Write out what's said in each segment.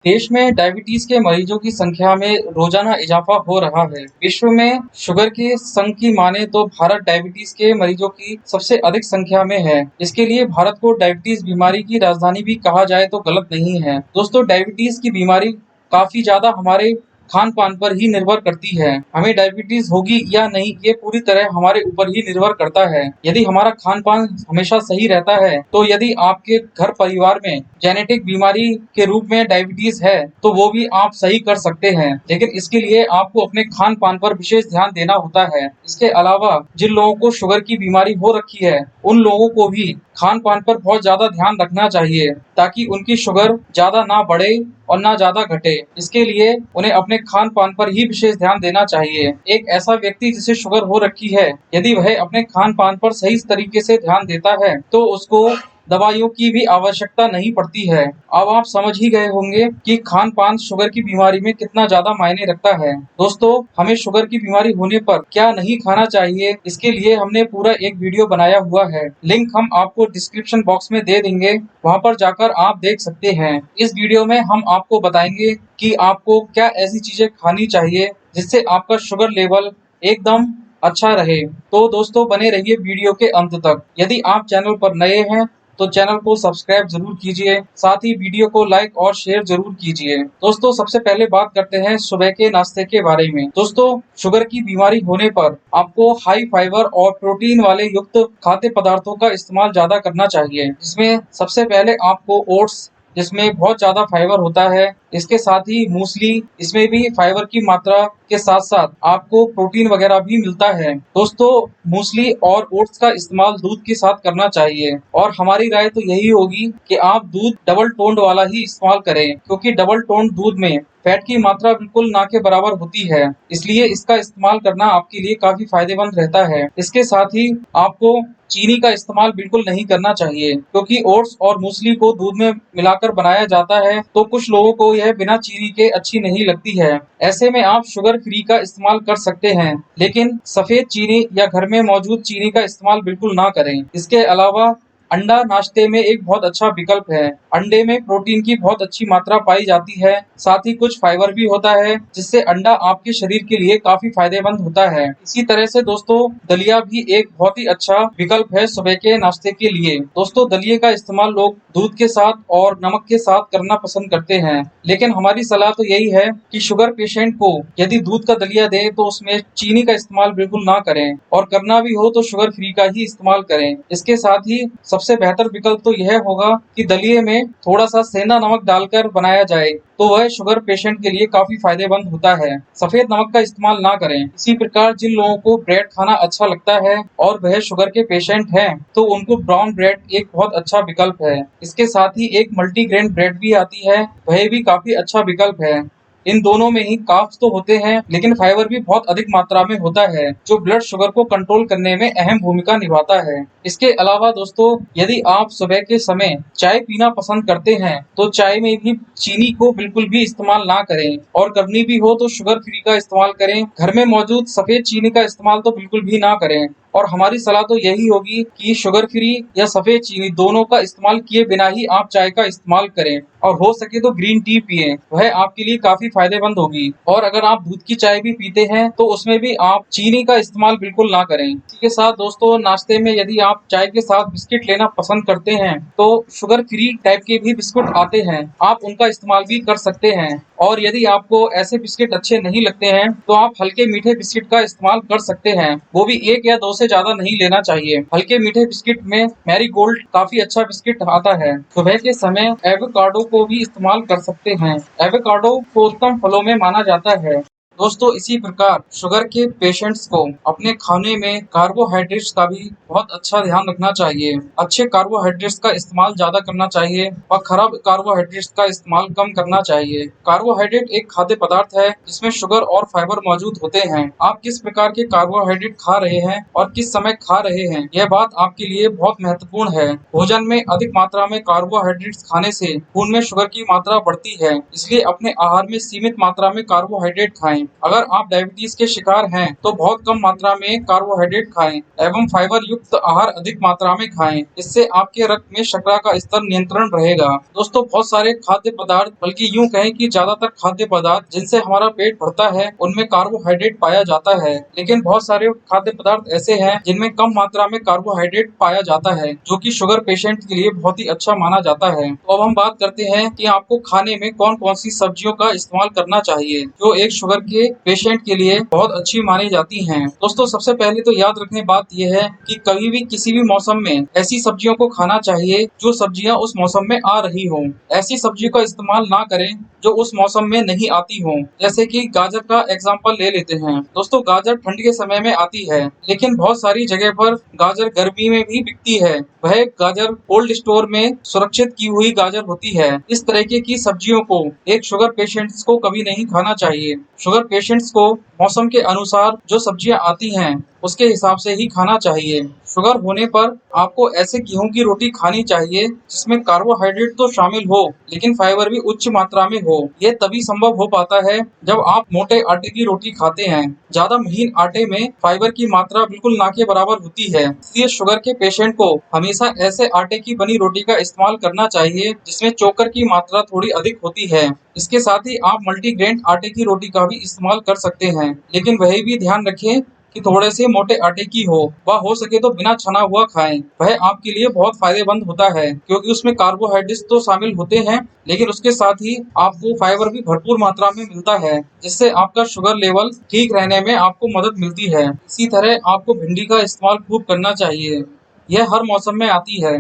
देश में डायबिटीज के मरीजों की संख्या में रोजाना इजाफा हो रहा है। विश्व में शुगर के संघ की माने तो भारत डायबिटीज के मरीजों की सबसे अधिक संख्या में है। इसके लिए भारत को डायबिटीज बीमारी की राजधानी भी कहा जाए तो गलत नहीं है। दोस्तों, डायबिटीज की बीमारी काफी ज्यादा हमारे खान पान पर ही निर्भर करती है। हमें डायबिटीज होगी या नहीं, ये पूरी तरह हमारे ऊपर ही निर्भर करता है। यदि हमारा खान पान हमेशा सही रहता है, तो यदि आपके घर परिवार में जेनेटिक बीमारी के रूप में डायबिटीज है, तो वो भी आप सही कर सकते हैं। लेकिन इसके लिए आपको अपने खान पान पर विशेष ध्यान देना होता है। इसके अलावा जिन लोगों को शुगर की बीमारी हो रखी है, उन लोगों को भी खान पान पर बहुत ज्यादा ध्यान रखना चाहिए, ताकि उनकी शुगर ज्यादा ना बढ़े और ना ज्यादा घटे। इसके लिए उन्हें अपने खान पान पर ही विशेष ध्यान देना चाहिए। एक ऐसा व्यक्ति जिसे शुगर हो रखी है, यदि वह अपने खान पान पर सही तरीके से ध्यान देता है, तो उसको दवाइयों की भी आवश्यकता नहीं पड़ती है। अब आप समझ ही गए होंगे कि खान पान शुगर की बीमारी में कितना ज्यादा मायने रखता है। दोस्तों, हमें शुगर की बीमारी होने पर क्या नहीं खाना चाहिए, इसके लिए हमने पूरा एक वीडियो बनाया हुआ है। लिंक हम आपको डिस्क्रिप्शन बॉक्स में दे देंगे, वहां पर जाकर आप देख सकते हैं। इस वीडियो में हम आपको बताएंगे कि आपको क्या ऐसी चीजें खानी चाहिए जिससे आपका शुगर लेवल एकदम अच्छा रहे। तो दोस्तों, बने रहिए वीडियो के अंत तक। यदि आप चैनल पर नए हैं तो चैनल को सब्सक्राइब जरूर कीजिए, साथ ही वीडियो को लाइक और शेयर जरूर कीजिए। दोस्तों, सबसे पहले बात करते हैं सुबह के नाश्ते के बारे में। दोस्तों, शुगर की बीमारी होने पर आपको हाई फाइबर और प्रोटीन वाले युक्त खाद्य पदार्थों का इस्तेमाल ज्यादा करना चाहिए। जिसमें सबसे पहले आपको ओट्स, जिसमें बहुत ज्यादा फाइबर होता है, इसके साथ ही मूसली, इसमें भी फाइबर की मात्रा के साथ साथ आपको प्रोटीन वगैरह भी मिलता है। दोस्तों, मूसली और ओट्स का इस्तेमाल दूध के साथ करना चाहिए, और हमारी राय तो यही होगी कि आप दूध डबल टोन्ड वाला ही इस्तेमाल करें, क्योंकि डबल टोन्ड दूध में फैट की मात्रा बिल्कुल ना के बराबर होती है। इसलिए इसका इस्तेमाल करना आपके लिए काफी फायदेमंद रहता है। इसके साथ ही आपको चीनी का इस्तेमाल बिल्कुल नहीं करना चाहिए, क्योंकि ओट्स और मूसली को दूध में मिलाकर बनाया जाता है, तो कुछ लोगों को यह बिना चीनी के अच्छी नहीं लगती है। ऐसे में आप शुगर फ्री का इस्तेमाल कर सकते हैं, लेकिन सफेद चीनी या घर में मौजूद चीनी का इस्तेमाल बिल्कुल ना करें। इसके अलावा अंडा नाश्ते में एक बहुत अच्छा विकल्प है। अंडे में प्रोटीन की बहुत अच्छी मात्रा पाई जाती है, साथ ही कुछ फाइबर भी होता है, जिससे अंडा आपके शरीर के लिए काफी फायदेमंद होता है। इसी तरह से दोस्तों, दलिया भी एक बहुत ही अच्छा विकल्प है सुबह के नाश्ते के लिए। दोस्तों, दलिये का इस्तेमाल लोग दूध के साथ और नमक के साथ करना पसंद करते हैं, लेकिन हमारी सलाह तो यही है कि शुगर पेशेंट को यदि दूध का दलिया दे तो उसमें चीनी का इस्तेमाल बिल्कुल ना करें, और करना भी हो तो शुगर फ्री का ही इस्तेमाल करें। इसके साथ ही सबसे बेहतर विकल्प तो यह होगा कि दलिये में थोड़ा सा सेंधा नमक डालकर बनाया जाए, तो वह शुगर पेशेंट के लिए काफी फायदेमंद होता है। सफेद नमक का इस्तेमाल ना करें। इसी प्रकार जिन लोगों को ब्रेड खाना अच्छा लगता है और वह शुगर के पेशेंट हैं, तो उनको ब्राउन ब्रेड एक बहुत अच्छा विकल्प है। इसके साथ ही एक मल्टीग्रेन ब्रेड भी आती है, वह भी काफी अच्छा विकल्प है। इन दोनों में ही कार्ब्स तो होते हैं, लेकिन फाइबर भी बहुत अधिक मात्रा में होता है, जो ब्लड शुगर को कंट्रोल करने में अहम भूमिका निभाता है। इसके अलावा दोस्तों, यदि आप सुबह के समय चाय पीना पसंद करते हैं, तो चाय में भी चीनी को बिल्कुल भी इस्तेमाल ना करें, और करनी भी हो तो शुगर फ्री का इस्तेमाल करें। घर में मौजूद सफेद चीनी का इस्तेमाल तो बिल्कुल भी ना करें, और हमारी सलाह तो यही होगी कि शुगर फ्री या सफेद चीनी दोनों का इस्तेमाल किए बिना ही आप चाय का इस्तेमाल करें, और हो सके तो ग्रीन टी पिए, वह आपके लिए काफी फायदेमंद होगी। और अगर आप दूध की चाय भी पीते हैं, तो उसमें भी आप चीनी का इस्तेमाल बिल्कुल ना करें। इसी के साथ दोस्तों, नाश्ते में यदि आप चाय के साथ बिस्किट लेना पसंद करते हैं, तो शुगर फ्री टाइप के भी बिस्कुट आते हैं, आप उनका इस्तेमाल भी कर सकते हैं। और यदि आपको ऐसे बिस्किट अच्छे नहीं लगते हैं, तो आप हल्के मीठे बिस्किट का इस्तेमाल कर सकते हैं, वो भी एक या दो से ज्यादा नहीं लेना चाहिए। हल्के मीठे बिस्किट में मैरीगोल्ड काफी अच्छा बिस्किट आता है। सुबह के समय एवोकाडो को भी इस्तेमाल कर सकते हैं। एवोकाडो को उत्तम फलों में माना जाता है। दोस्तों, इसी प्रकार शुगर के पेशेंट्स को अपने खाने में कार्बोहाइड्रेट्स का भी बहुत अच्छा ध्यान रखना चाहिए। अच्छे कार्बोहाइड्रेट्स का इस्तेमाल ज्यादा करना चाहिए, और खराब कार्बोहाइड्रेट्स का इस्तेमाल कम करना चाहिए। कार्बोहाइड्रेट एक खाद्य पदार्थ है जिसमें शुगर और फाइबर मौजूद होते हैं। आप किस प्रकार के कार्बोहाइड्रेट खा रहे हैं और किस समय खा रहे हैं, यह बात आपके लिए बहुत महत्वपूर्ण है। भोजन में अधिक मात्रा में कार्बोहाइड्रेट्स खाने से खून में शुगर की मात्रा बढ़ती है, इसलिए अपने आहार में सीमित मात्रा में कार्बोहाइड्रेट खाएं। अगर आप डायबिटीज के शिकार हैं तो बहुत कम मात्रा में कार्बोहाइड्रेट खाएं एवं फाइबर युक्त आहार अधिक मात्रा में खाएं। इससे आपके रक्त में शर्करा का स्तर नियंत्रण रहेगा। दोस्तों, बहुत सारे खाद्य पदार्थ, बल्कि यूं कहें कि ज्यादातर खाद्य पदार्थ जिनसे हमारा पेट भरता है उनमें कार्बोहाइड्रेट पाया जाता है, लेकिन बहुत सारे खाद्य पदार्थ ऐसे हैं जिनमें कम मात्रा में कार्बोहाइड्रेट पाया जाता है, जो कि शुगर पेशेंट के लिए बहुत ही अच्छा माना जाता है। तो अब हम बात करते हैं कि आपको खाने में कौन कौन सी सब्जियों का इस्तेमाल करना चाहिए जो एक शुगर के पेशेंट के लिए बहुत अच्छी मानी जाती हैं। दोस्तों, सबसे पहले तो याद रखने बात यह है कि कभी भी किसी भी मौसम में ऐसी सब्जियों को खाना चाहिए जो सब्जियां उस मौसम में आ रही हों। ऐसी सब्जियों का इस्तेमाल ना करें जो उस मौसम में नहीं आती हों। जैसे कि गाजर का एग्जाम्पल ले लेते हैं। दोस्तों, गाजर ठंड के समय में आती है, लेकिन बहुत सारी जगह पर गाजर गर्मी में भी बिकती है। वह गाजर कोल्ड स्टोर में सुरक्षित की हुई गाजर होती है। इस तरीके की सब्जियों को एक शुगर पेशेंट्स को कभी नहीं खाना चाहिए। शुगर पेशेंट्स को मौसम के अनुसार जो सब्जियां आती हैं उसके हिसाब से ही खाना चाहिए। शुगर होने पर आपको ऐसे गेहूं की रोटी खानी चाहिए जिसमें कार्बोहाइड्रेट तो शामिल हो लेकिन फाइबर भी उच्च मात्रा में हो। यह तभी संभव हो पाता है जब आप मोटे आटे की रोटी खाते हैं। ज्यादा महीन आटे में फाइबर की मात्रा बिल्कुल ना के बराबर होती है, इसलिए शुगर के पेशेंट को हमेशा ऐसे आटे की बनी रोटी का इस्तेमाल करना चाहिए जिसमें चोकर की मात्रा थोड़ी अधिक होती है। इसके साथ ही आप मल्टीग्रेन आटे की रोटी का भी इस्तेमाल कर सकते हैं, लेकिन वही भी ध्यान रखें कि थोड़े से मोटे आटे की हो, वह हो सके तो बिना छना हुआ खाएं। वह आपके लिए बहुत फायदेमंद होता है क्योंकि उसमें कार्बोहाइड्रेट्स तो शामिल होते हैं, लेकिन उसके साथ ही आपको फाइबर भी भरपूर मात्रा में मिलता है, जिससे आपका शुगर लेवल ठीक रहने में आपको मदद मिलती है। इसी तरह आपको भिंडी का इस्तेमाल खूब करना चाहिए। यह हर मौसम में आती है।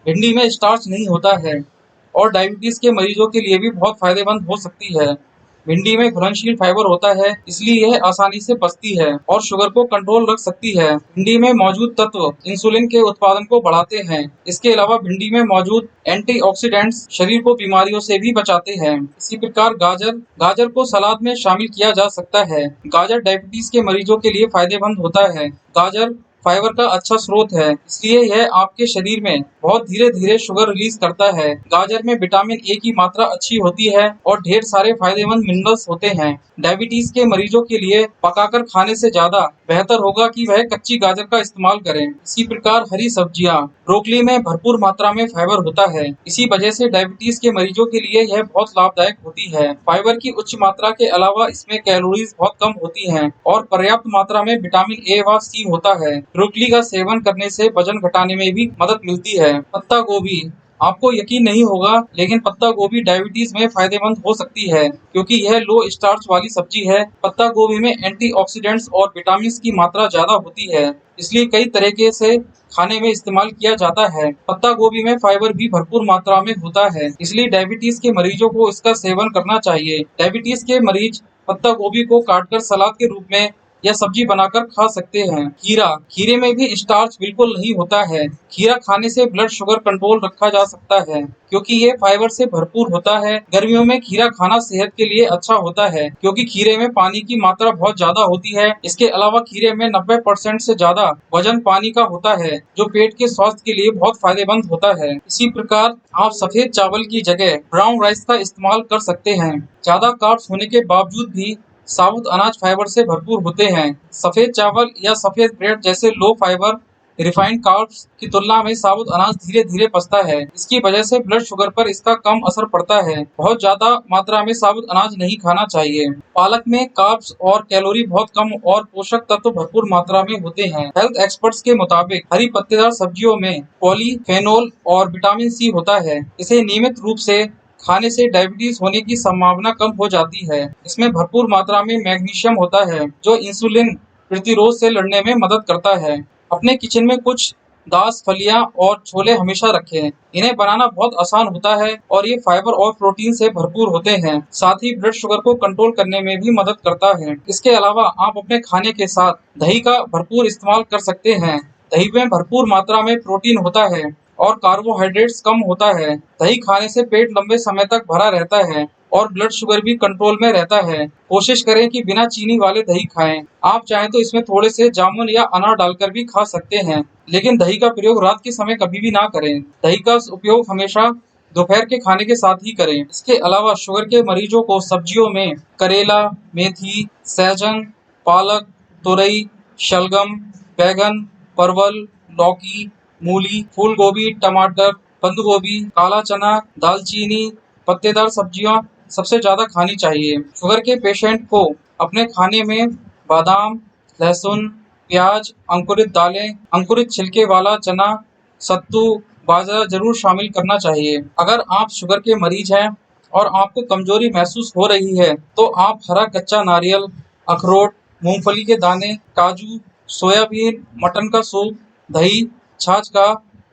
भिंडी में स्टार्च नहीं होता है और डायबिटीज के मरीजों के लिए भी बहुत फायदेमंद हो सकती है। भिंडी में घुलनशील फाइबर होता है, इसलिए यह आसानी से पचती है और शुगर को कंट्रोल रख सकती है। भिंडी में मौजूद तत्व इंसुलिन के उत्पादन को बढ़ाते हैं। इसके अलावा भिंडी में मौजूद एंटीऑक्सीडेंट्स शरीर को बीमारियों से भी बचाते हैं। इसी प्रकार गाजर गाजर को सलाद में शामिल किया जा सकता है। गाजर डायबिटीज के मरीजों के लिए फायदेमंद होता है। गाजर फाइबर का अच्छा स्रोत है, इसलिए यह आपके शरीर में बहुत धीरे धीरे शुगर रिलीज करता है। गाजर में विटामिन ए की मात्रा अच्छी होती है और ढेर सारे फायदेमंद मिनरल्स होते हैं। डायबिटीज के मरीजों के लिए पकाकर खाने से ज्यादा बेहतर होगा कि वह कच्ची गाजर का इस्तेमाल करें। इसी प्रकार हरी सब्जियां, ब्रोकली में भरपूर मात्रा में फाइबर होता है। इसी वजह से डायबिटीज के मरीजों के लिए यह बहुत लाभदायक होती है। फाइबर की उच्च मात्रा के अलावा इसमें कैलोरीज बहुत कम होती हैं और पर्याप्त मात्रा में विटामिन ए व सी होता है। ब्रोकली का सेवन करने से वजन घटाने में भी मदद मिलती है। पत्ता गोभी, आपको यकीन नहीं होगा लेकिन पत्ता गोभी डायबिटीज में फायदेमंद हो सकती है क्योंकि यह लो स्टार्च वाली सब्जी है। पत्ता गोभी में एंटीऑक्सीडेंट्स और विटामिन की मात्रा ज्यादा होती है, इसलिए कई तरीके से खाने में इस्तेमाल किया जाता है। पत्ता गोभी में फाइबर भी भरपूर मात्रा में होता है, इसलिए डायबिटीज के मरीजों को इसका सेवन करना चाहिए। डायबिटीज के मरीज पत्ता गोभी को काटकर सलाद के रूप में या सब्जी बनाकर खा सकते हैं। खीरा, खीरे में भी स्टार्च बिल्कुल नहीं होता है। खीरा खाने से ब्लड शुगर कंट्रोल रखा जा सकता है क्योंकि ये फाइबर से भरपूर होता है। गर्मियों में खीरा खाना सेहत के लिए अच्छा होता है क्योंकि खीरे में पानी की मात्रा बहुत ज्यादा होती है। इसके अलावा खीरे में 90% से ज्यादा वजन पानी का होता है, जो पेट के स्वास्थ्य के लिए बहुत फायदेमंद होता है। इसी प्रकार आप सफेद चावल की जगह ब्राउन राइस का इस्तेमाल कर सकते हैं। ज्यादा कार्ब्स होने के बावजूद भी साबुत अनाज फाइबर से भरपूर होते हैं। सफेद चावल या सफेद ब्रेड जैसे लो फाइबर रिफाइंड कार्ब्स की तुलना में साबुत अनाज धीरे धीरे पचता है। इसकी वजह से ब्लड शुगर पर इसका कम असर पड़ता है। बहुत ज्यादा मात्रा में साबुत अनाज नहीं खाना चाहिए। पालक में कार्ब्स और कैलोरी बहुत कम और पोषक तत्व भरपूर मात्रा में होते हैं। हेल्थ एक्सपर्ट्स के मुताबिक हरी पत्तेदार सब्जियों में पॉलीफेनोल और विटामिन सी होता है। इसे नियमित रूप से खाने से डायबिटीज होने की संभावना कम हो जाती है। इसमें भरपूर मात्रा में मैग्नीशियम होता है जो इंसुलिन प्रतिरोध से लड़ने में मदद करता है। अपने किचन में कुछ दास, फलियां और छोले हमेशा रखें। इन्हें बनाना बहुत आसान होता है और ये फाइबर और प्रोटीन से भरपूर होते हैं। साथ ही ब्लड शुगर को कंट्रोल करने में भी मदद करता है। इसके अलावा आप अपने खाने के साथ दही का भरपूर इस्तेमाल कर सकते हैं। दही में भरपूर मात्रा में प्रोटीन होता है और कार्बोहाइड्रेट्स कम होता है। दही खाने से पेट लंबे समय तक भरा रहता है और ब्लड शुगर भी कंट्रोल में रहता है। कोशिश करें कि बिना चीनी वाले दही खाएं। आप चाहें तो इसमें थोड़े से जामुन या अनार डालकर भी खा सकते हैं, लेकिन दही का प्रयोग रात के समय कभी भी ना करें। दही का उपयोग हमेशा दोपहर के खाने के साथ ही करें। इसके अलावा शुगर के मरीजों को सब्जियों में करेला, मेथी, सहजन, पालक, तुरई, शलगम, बैगन, परवल, लौकी, मूली, फूल गोभी, टमाटर, बंद गोभी, काला चना, दालचीनी, पत्तेदार सब्जियां सबसे ज्यादा खानी चाहिए। शुगर के पेशेंट को अपने खाने में बादाम, लहसुन, प्याज, अंकुरित दालें, अंकुरित छिलके वाला चना, सत्तू, बाजरा जरूर शामिल करना चाहिए। अगर आप शुगर के मरीज हैं और आपको कमजोरी महसूस हो रही है, तो आप हरा कच्चा नारियल, अखरोट, मूंगफली के दाने, काजू, सोयाबीन, मटन का सूप, दही, छाछ का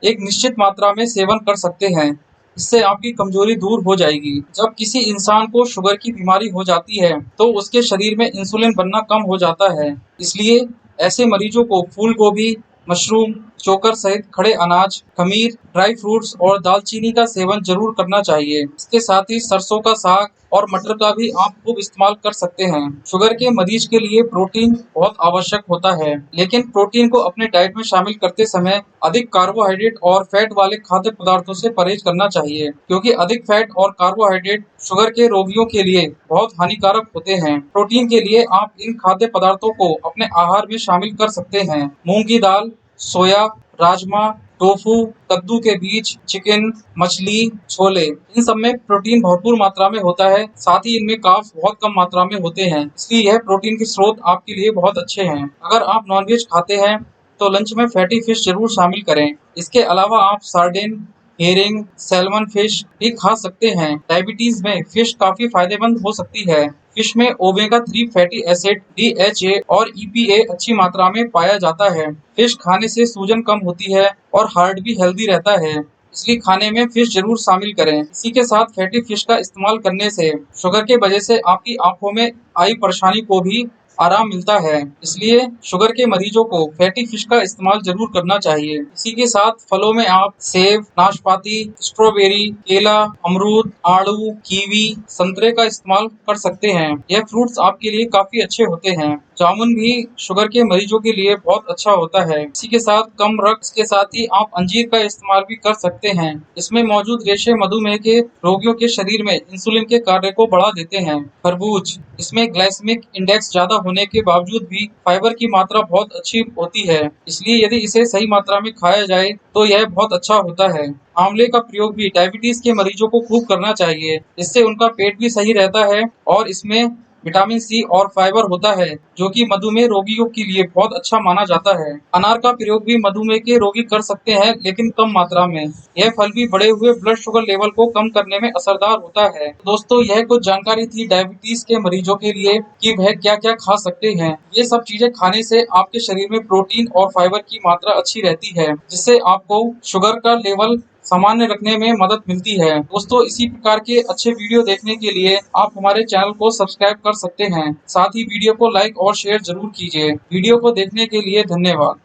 एक निश्चित मात्रा में सेवन कर सकते हैं। इससे आपकी कमजोरी दूर हो जाएगी। जब किसी इंसान को शुगर की बीमारी हो जाती है, तो उसके शरीर में इंसुलिन बनना कम हो जाता है। इसलिए ऐसे मरीजों को फूल गोभी, मशरूम, चोकर सहित खड़े अनाज, खमीर, ड्राई फ्रूट्स और दालचीनी का सेवन जरूर करना चाहिए। इसके साथ ही सरसों का साग और मटर का भी आप खूब इस्तेमाल कर सकते हैं। शुगर के मरीज के लिए प्रोटीन बहुत आवश्यक होता है, लेकिन प्रोटीन को अपने डाइट में शामिल करते समय अधिक कार्बोहाइड्रेट और फैट वाले खाद्य पदार्थों से परहेज करना चाहिए, क्योंकि अधिक फैट और कार्बोहाइड्रेट शुगर के रोगियों के लिए बहुत हानिकारक होते हैं। प्रोटीन के लिए आप इन खाद्य पदार्थों को अपने आहार में शामिल कर सकते हैं। मूंग की दाल, सोया, राजमा, टोफू, कद्दू के बीज, चिकन, मछली, छोले, इन सब में प्रोटीन भरपूर मात्रा में होता है। साथ ही इनमें कार्ब्स बहुत कम मात्रा में होते हैं, इसलिए यह प्रोटीन के स्रोत आपके लिए बहुत अच्छे हैं। अगर आप नॉनवेज खाते हैं तो लंच में फैटी फिश जरूर शामिल करें। इसके अलावा आप सार्डिन, हेरिंग, सैल्मन फिश भी खा सकते हैं। डायबिटीज में फिश काफी फायदेमंद हो सकती है। फिश में ओमेगा 3 फैटी एसिड, DHA और EPA अच्छी मात्रा में पाया जाता है। फिश खाने से सूजन कम होती है और हार्ट भी हेल्दी रहता है। इसलिए खाने में फिश जरूर शामिल करें। इसी के साथ फैटी फिश का इस्तेमाल करने से शुगर के वजह से आपकी आंखों में आई परेशानी को भी आराम मिलता है। इसलिए शुगर के मरीजों को फैटी फिश का इस्तेमाल जरूर करना चाहिए। इसी के साथ फलों में आप सेब, नाशपाती, स्ट्रॉबेरी, केला, अमरूद, आड़ू, कीवी, संतरे का इस्तेमाल कर सकते हैं। यह फ्रूट्स आपके लिए काफी अच्छे होते हैं। जामुन भी शुगर के मरीजों के लिए बहुत अच्छा होता है। इसी के साथ कम रक्त के साथ ही आप अंजीर का इस्तेमाल भी कर सकते हैं। इसमें मौजूद रेशे मधुमेह के रोगियों के शरीर में इंसुलिन के कार्य को बढ़ा देते हैं। खरबूज, इसमें ग्लाइसेमिक इंडेक्स ज्यादा होने के बावजूद भी फाइबर की मात्रा बहुत अच्छी होती है, इसलिए यदि इसे सही मात्रा में खाया जाए तो यह बहुत अच्छा होता है। आंवले का प्रयोग भी डायबिटीज के मरीजों को खूब करना चाहिए, इससे उनका पेट भी सही रहता है और इसमें विटामिन सी और फाइबर होता है, जो कि मधुमेह रोगियों के लिए बहुत अच्छा माना जाता है। अनार का प्रयोग भी मधुमेह के रोगी कर सकते हैं, लेकिन कम मात्रा में। यह फल भी बढ़े हुए ब्लड शुगर लेवल को कम करने में असरदार होता है। दोस्तों, यह कुछ जानकारी थी डायबिटीज के मरीजों के लिए कि वह क्या क्या खा सकते हैं। ये सब चीजें खाने से आपके शरीर में प्रोटीन और फाइबर की मात्रा अच्छी रहती है, जिससे आपको शुगर का लेवल सामान्य रखने में मदद मिलती है। दोस्तों, इसी प्रकार के अच्छे वीडियो देखने के लिए आप हमारे चैनल को सब्सक्राइब कर सकते हैं। साथ ही वीडियो को लाइक और शेयर जरूर कीजिए। वीडियो को देखने के लिए धन्यवाद।